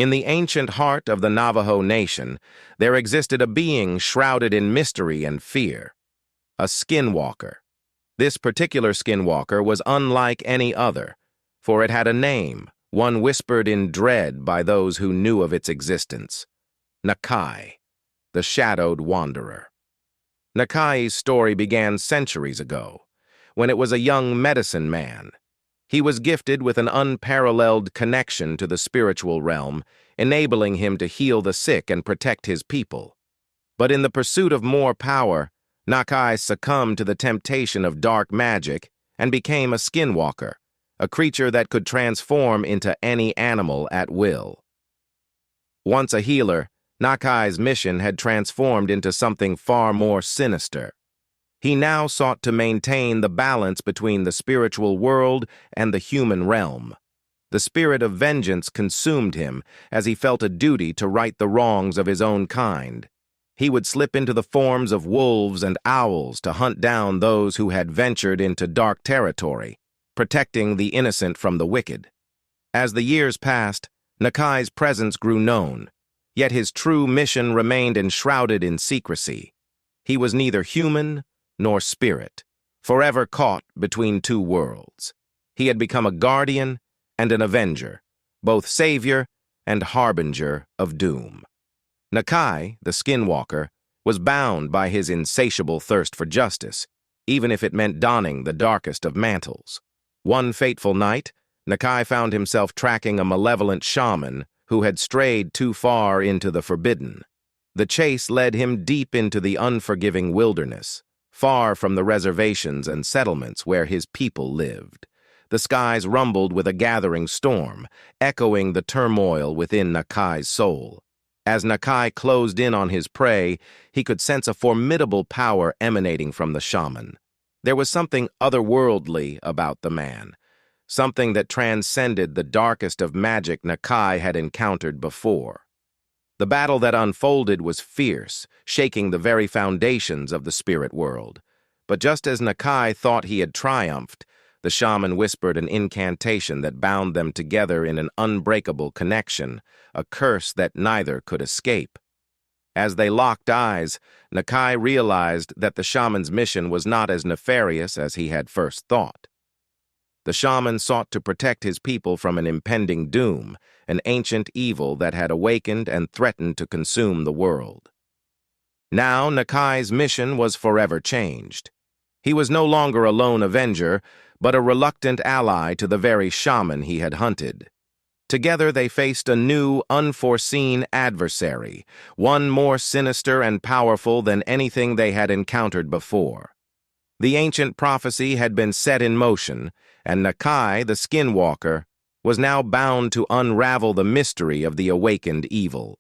In the ancient heart of the Navajo Nation, there existed a being shrouded in mystery and fear, a skinwalker. This particular skinwalker was unlike any other, for it had a name, one whispered in dread by those who knew of its existence: Nakai, the shadowed wanderer. Nakai's story began centuries ago, when it was a young medicine man. He was gifted with an unparalleled connection to the spiritual realm, enabling him to heal the sick and protect his people. But in the pursuit of more power, Nakai succumbed to the temptation of dark magic and became a skinwalker, a creature that could transform into any animal at will. Once a healer, Nakai's mission had transformed into something far more sinister. He now sought to maintain the balance between the spiritual world and the human realm. The spirit of vengeance consumed him as he felt a duty to right the wrongs of his own kind. He would slip into the forms of wolves and owls to hunt down those who had ventured into dark territory, protecting the innocent from the wicked. As the years passed, Nakai's presence grew known, yet his true mission remained enshrouded in secrecy. He was neither human nor spirit, forever caught between two worlds. He had become a guardian and an avenger, both savior and harbinger of doom. Nakai, the skinwalker, was bound by his insatiable thirst for justice, even if it meant donning the darkest of mantles. One fateful night, Nakai found himself tracking a malevolent shaman who had strayed too far into the forbidden. The chase led him deep into the unforgiving wilderness, far from the reservations and settlements where his people lived. The skies rumbled with a gathering storm, echoing the turmoil within Nakai's soul. As Nakai closed in on his prey, he could sense a formidable power emanating from the shaman. There was something otherworldly about the man, something that transcended the darkest of magic Nakai had encountered before. The battle that unfolded was fierce, shaking the very foundations of the spirit world. But just as Nakai thought he had triumphed, the shaman whispered an incantation that bound them together in an unbreakable connection, a curse that neither could escape. As they locked eyes, Nakai realized that the shaman's mission was not as nefarious as he had first thought. The shaman sought to protect his people from an impending doom, an ancient evil that had awakened and threatened to consume the world. Now Nakai's mission was forever changed. He was no longer a lone avenger, but a reluctant ally to the very shaman he had hunted. Together they faced a new, unforeseen adversary, one more sinister and powerful than anything they had encountered before. The ancient prophecy had been set in motion, and Nakai, the skinwalker, was now bound to unravel the mystery of the awakened evil.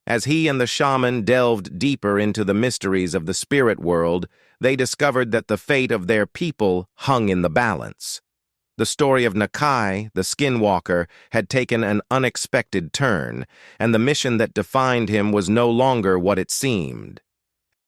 As he and the shaman delved deeper into the mysteries of the spirit world, they discovered that the fate of their people hung in the balance. The story of Nakai, the skinwalker, had taken an unexpected turn, and the mission that defined him was no longer what it seemed.